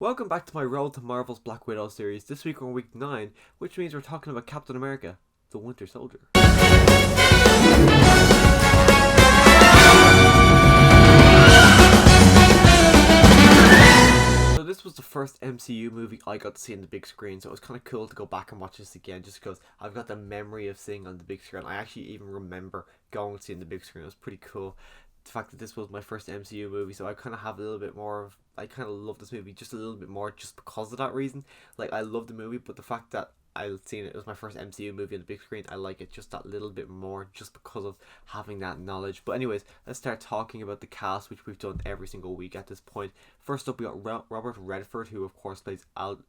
Welcome back to my Road to Marvel's Black Widow series. This week we're on week 9, which means we're talking about Captain America, the Winter Soldier. So this was the first MCU movie I got to see on the big screen, so it was kind of cool to go back and watch this again just because I've got the memory of seeing on the big screen. I actually even remember going to see it on the big screen. It was pretty cool. The fact that this was my first MCU movie, so I kind of have a little bit more of, I kind of love this movie just a little bit more just because of that reason. Like, I love the movie, but the fact that I've seen it was my first MCU movie on the big screen, I like it just that little bit more just because of having that knowledge. But anyways, let's start talking about the cast, which we've done every single week at this point. First up, we got Robert Redford, who of course plays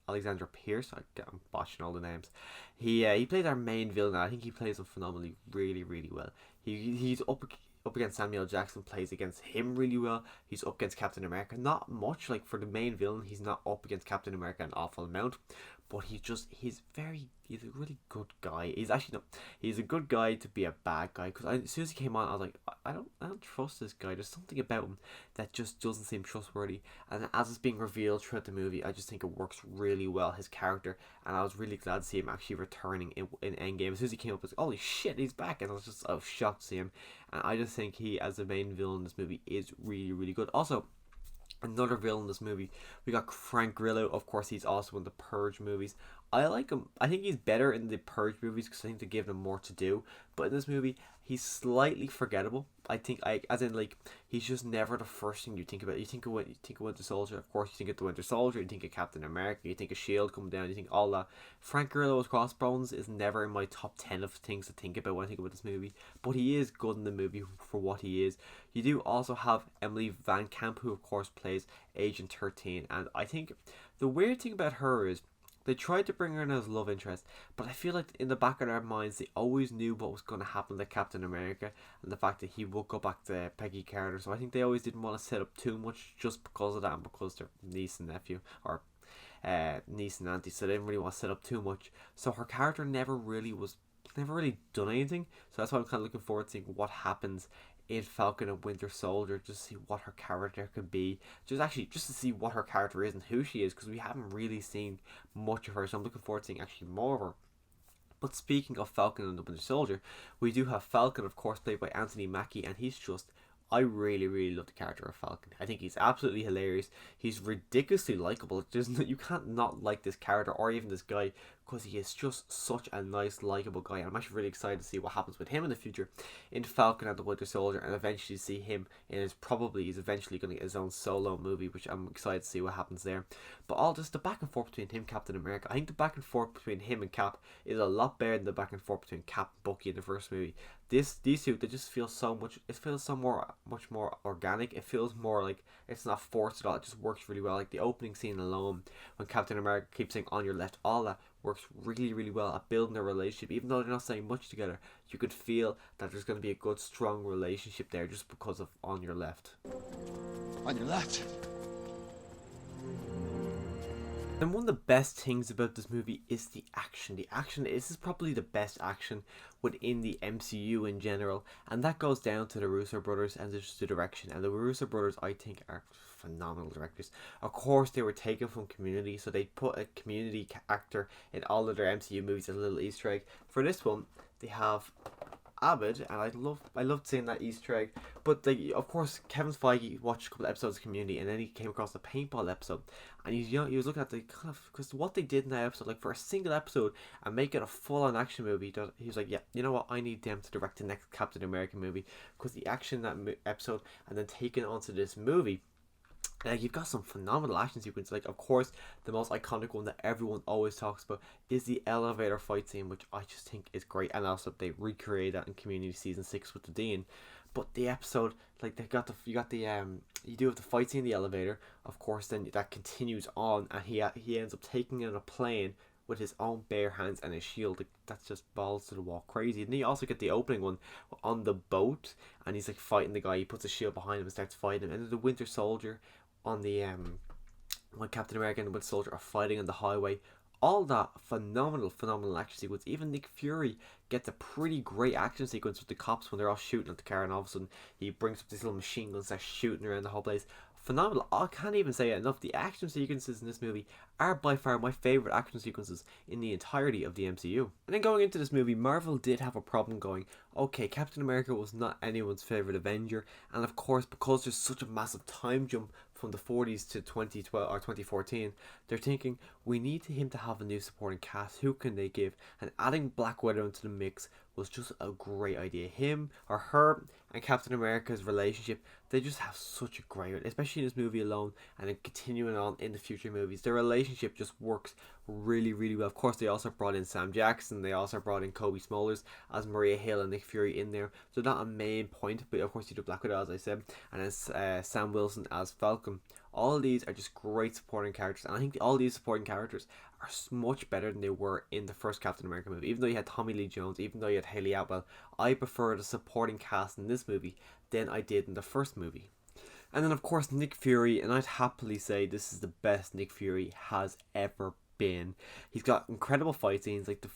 Alexander Pierce. I'm botching all the names. He played our main villain. I think he plays him phenomenally, really well. He's up against Samuel Jackson, plays against him really well. He's up against Captain America, not much. Like, for the main villain, he's not up against Captain America an awful amount, but he's a really good guy. He's a good guy to be a bad guy, because as soon as he came on, I was like, I don't trust this guy. There's something about him that just doesn't seem trustworthy. And as it's being revealed throughout the movie, I just think it works really well, his character, and I was really glad to see him actually returning in Endgame. As soon as he came up, I was like, holy shit, he's back, and I was shocked to see him. And I just think he, as the main villain in this movie, is really good. Also, another villain in this movie, we got Frank Grillo. Of course, he's also in the Purge movies. I like him. I think he's better in the Purge movies because I think they give him more to do. But in this movie, he's slightly forgettable. He's just never the first thing you think about. You think of Winter Soldier, of course. You think of the Winter Soldier. You think of Captain America. You think of Shield coming down. You think all that. Frank Grillo's Crossbones is never in my top 10 of things to think about when I think about this movie. But he is good in the movie for what he is. You do also have Emily Van Camp, who of course plays Agent 13, and I think the weird thing about her is they tried to bring her in as love interest, but I feel like in the back of their minds they always knew what was going to happen to Captain America and the fact that he would go back to Peggy Carter. So I think they always didn't want to set up too much just because of that, and because they're niece and nephew, or niece and auntie, so they didn't really want to set up too much. So her character never really done anything. So that's why I'm kind of looking forward to seeing what happens in Falcon and Winter Soldier, just to see what her character could be, just to see what her character is and who she is, because we haven't really seen much of her. So I'm looking forward to seeing actually more of her. But speaking of Falcon and the Winter Soldier, we do have Falcon, of course, played by Anthony Mackie, and he's just, I really love the character of Falcon. I think he's absolutely hilarious. He's ridiculously likable. You can't not like this character or even this guy, because he is just such a nice, likable guy. And I'm actually really excited to see what happens with him in the future in Falcon and the Winter Soldier, and eventually see him in he's eventually going to get his own solo movie, which I'm excited to see what happens there. But all just the back and forth between him, Captain America, I think the back and forth between him and Cap is a lot better than the back and forth between Cap and Bucky in the first movie. These two, they just feel much more organic. It feels more like it's not forced at all. It just works really well. Like the opening scene alone, when Captain America keeps saying "on your left," all that works really well at building a relationship. Even though they're not saying much together, you could feel that there's going to be a good, strong relationship there just because of "on your left." On your left. And one of the best things about this movie is the action. This is probably the best action within the MCU in general, and that goes down to the Russo brothers and just the direction. And the Russo brothers, I think, are phenomenal directors. Of course, they were taken from Community, so they put a Community actor in all of their MCU movies as a little Easter egg. For this one, they have Abed, and I loved seeing that Easter egg. But of course, Kevin Feige watched a couple of episodes of Community, and then he came across the paintball episode, and he was looking at the kind of, because what they did in that episode, like for a single episode and make it a full-on action movie, he was like, yeah, you know what, I need them to direct the next Captain America movie, because the action in that episode and then taking it onto this movie. You've got some phenomenal action sequences. Like, of course, the most iconic one that everyone always talks about is the elevator fight scene, which I just think is great. And also, they recreated that in Community Season 6 with the Dean. But the episode, like, you do have the fight scene in the elevator. Of course, then that continues on, and he ends up taking in a plane with his own bare hands and his shield. Like, that's just balls to the wall crazy. And then you also get the opening one on the boat, and he's like fighting the guy. He puts a shield behind him and starts fighting him. And then the Winter Soldier on the when Captain America and the Winter Soldier are fighting on the highway. All that phenomenal action sequence. Even Nick Fury gets a pretty great action sequence with the cops when they're all shooting at the car, and all of a sudden he brings up this little machine gun and starts shooting around the whole place. phenomenal. I can't even say it enough. The action sequences in this movie are by far my favourite action sequences in the entirety of the MCU. And then going into this movie, Marvel did have a problem going, okay, Captain America was not anyone's favourite Avenger, and of course, because there's such a massive time jump from the 40s to 2012 or 2014, they're thinking, we need him to have a new supporting cast. Who can they give? And adding Black Widow into the mix was just a great idea. Him or her and Captain America's relationship, they just have such a great, especially in this movie alone, and then continuing on in the future movies, their relationship just works really, really well. Of course, they also brought in Sam Jackson, they also brought in Kobe Smulders as Maria Hill and Nick Fury in there, so not a main point, but of course you do Black Widow, as I said, and then Sam Wilson as Falcon. All of these are just great supporting characters, and I think all these supporting characters are much better than they were in the first Captain America movie. Even though you had Tommy Lee Jones, even though you had Haley Atwell, I prefer the supporting cast in this movie than I did in the first movie. And then of course Nick Fury, and I'd happily say this is the best Nick Fury has ever been. He's got incredible fight scenes, like the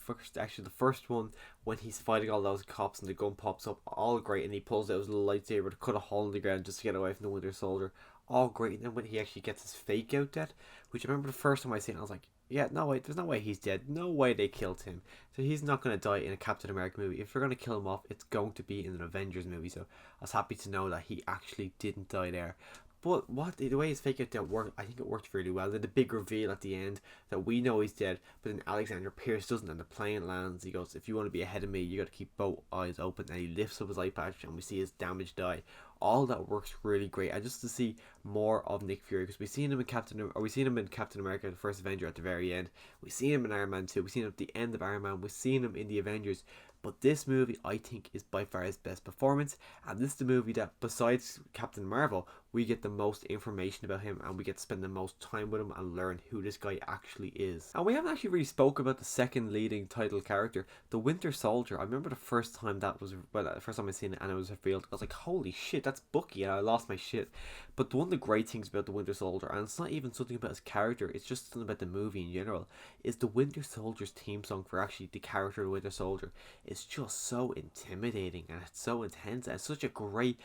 first one when he's fighting all those cops and the gun pops up, all great, and he pulls out his little lightsaber to cut a hole in the ground just to get away from the Winter Soldier, all great. And then when he actually gets his fake out dead, which I remember the first time I seen it, I was like, yeah, no way, there's no way he's dead, no way they killed him, so he's not going to die in a Captain America movie. If they're going to kill him off, it's going to be in an Avengers movie, so I was happy to know that he actually didn't die there. But the way his fake out dead worked, I think it worked really well. Then the big reveal at the end that we know he's dead, but then Alexander Pierce doesn't, and the plane lands. He goes, if you want to be ahead of me, you got to keep both eyes open, and he lifts up his eye patch and we see his damaged eye. All that works really great, and just to see more of Nick Fury, because we've seen him in Captain America, the first Avenger, at the very end. We've seen him in Iron Man 2. We've seen him at the end of Iron Man. We've seen him in the Avengers. But this movie, I think, is by far his best performance, and this is the movie that, besides Captain Marvel, we get the most information about him, and we get to spend the most time with him and learn who this guy actually is. And we haven't actually really spoke about the second leading title character, the Winter Soldier. I remember the first time the first time I seen it and it was revealed, I was like, holy shit, that's Bucky, and I lost my shit. But one of the great things about the Winter Soldier, and it's not even something about his character, it's just something about the movie in general, is the Winter Soldier's theme song for actually the character of the Winter Soldier. It's just so intimidating, and it's so intense, and it's such a great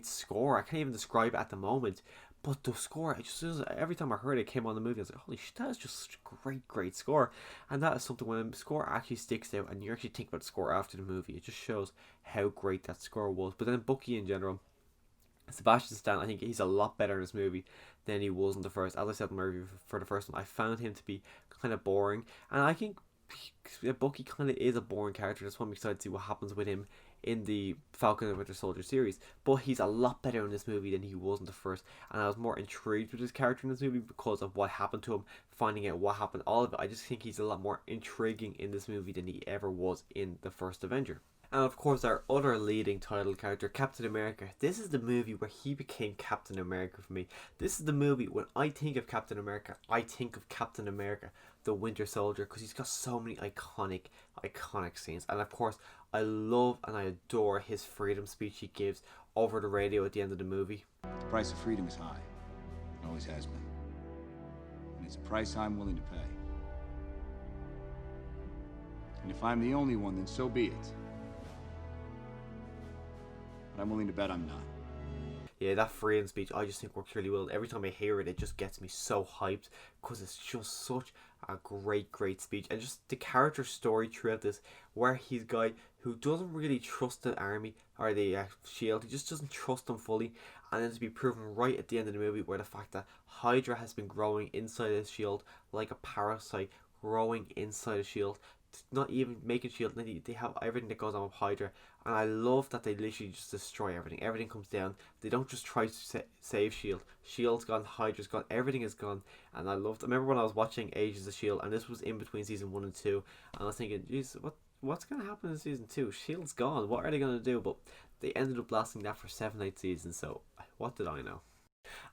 score. I can't even describe it at the moment, but the score, every time I heard it came on the movie, I was like, holy shit, that is just such a great score. And that is something, when the score actually sticks out and you actually think about the score after the movie, it just shows how great that score was. But then Bucky in general, Sebastian Stan, I think he's a lot better in this movie than he was in the first. As I said in my review for the first one, I found him to be kind of boring, and I think Bucky kind of is a boring character. That's why I'm excited to see what happens with him in the Falcon and Winter Soldier series. But he's a lot better in this movie than he was in the first, and I was more intrigued with his character in this movie because of what happened to him, finding out what happened, all of it. I just think he's a lot more intriguing in this movie than he ever was in the first Avenger. And of course, our other leading title character, Captain America. This is the movie where he became Captain America for me. This is the movie, when I think of Captain America, I think of Captain America, the Winter Soldier, because he's got so many iconic scenes. And of course, I love and I adore his freedom speech he gives over the radio at the end of the movie. The price of freedom is high. It always has been. And it's a price I'm willing to pay. And if I'm the only one, then so be it. But I'm willing to bet I'm not. Yeah, that freedom speech I just think works really well. Every time I hear it, it just gets me so hyped, because it's just such a great speech. And just the character story throughout this, where he's a guy who doesn't really trust the army or the shield. He just doesn't trust them fully, and then to be proven right at the end of the movie, where the fact that Hydra has been growing inside his shield like a parasite, growing inside a shield, not even making shield. They have everything that goes on with Hydra, and I love that they literally just destroy everything. Everything comes down. They don't just try to save Shield. Shield's gone, Hydra's gone, everything is gone. And I remember when I was watching Agents of Shield, and this was in between season 1 and 2, and I was thinking, geez, what's going to happen in season 2? Shield's gone. What are they going to do? But they ended up lasting that for 7-8 seasons. So what did I know?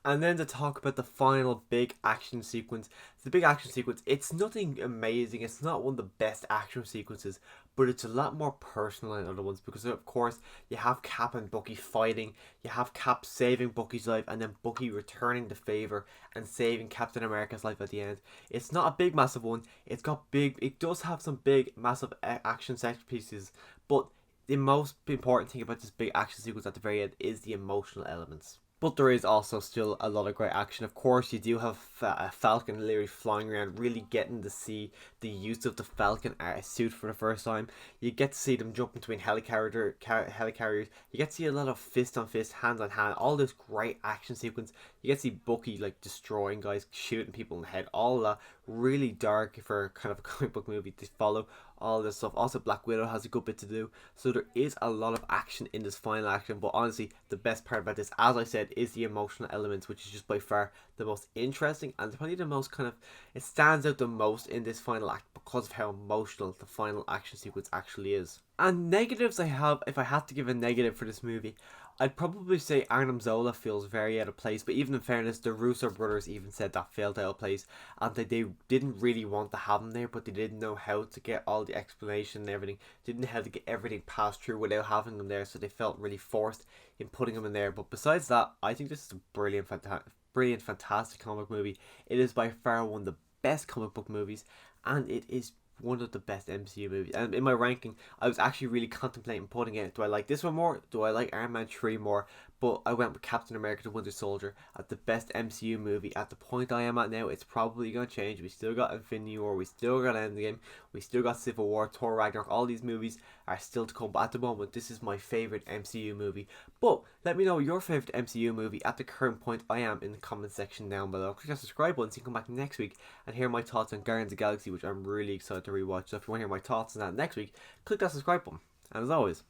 And then to talk about the final big action sequence. The big action sequence, it's nothing amazing, it's not one of the best action sequences, but it's a lot more personal than other ones, because of course you have Cap and Bucky fighting, you have Cap saving Bucky's life, and then Bucky returning the favour and saving Captain America's life at the end. It's not a big massive one, it does have some big massive action set pieces, but the most important thing about this big action sequence at the very end is the emotional elements. But there is also still a lot of great action. Of course, you do have Falcon literally flying around, really getting to see the use of the Falcon suit for the first time. You get to see them jumping between helicarriers. You get to see a lot of fist on fist, hand on hand, all this great action sequence. You get to see Bucky like destroying guys, shooting people in the head, all that. Really dark for kind of a comic book movie to follow all this stuff. Also, Black Widow has a good bit to do, so there is a lot of action in this final action. But honestly, the best part about this, as I said, is the emotional elements, which is just by far the most interesting and probably the most kind of, it stands out the most in this final act because of how emotional the final action sequence actually is. And negatives I have, if I had to give a negative for this movie, I'd probably say Arnim Zola feels very out of place, but even in fairness, the Russo brothers even said that felt out of place, and they didn't really want to have him there, but they didn't know how to get all the explanation and everything, didn't know how to get everything passed through without having him there, so they felt really forced in putting him in there. But besides that, I think this is a brilliant, fantastic comic movie. It is by far one of the best comic book movies, and it is one of the best MCU movies. And in my ranking, I was actually really contemplating putting it. Do I like this one more? Do I like Iron Man 3 more? But I went with Captain America the Winter Soldier as the best MCU movie. At the point I am at now, it's probably going to change. We still got Infinity War, we still got Endgame, we still got Civil War, Thor Ragnarok. All these movies are still to come. But at the moment, this is my favourite MCU movie. But let me know your favourite MCU movie at the current point I am in the comment section down below. Click that subscribe button so you can come back next week and hear my thoughts on Guardians of the Galaxy, which I'm really excited to rewatch. So if you want to hear my thoughts on that next week, click that subscribe button. And as always,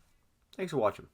thanks for watching.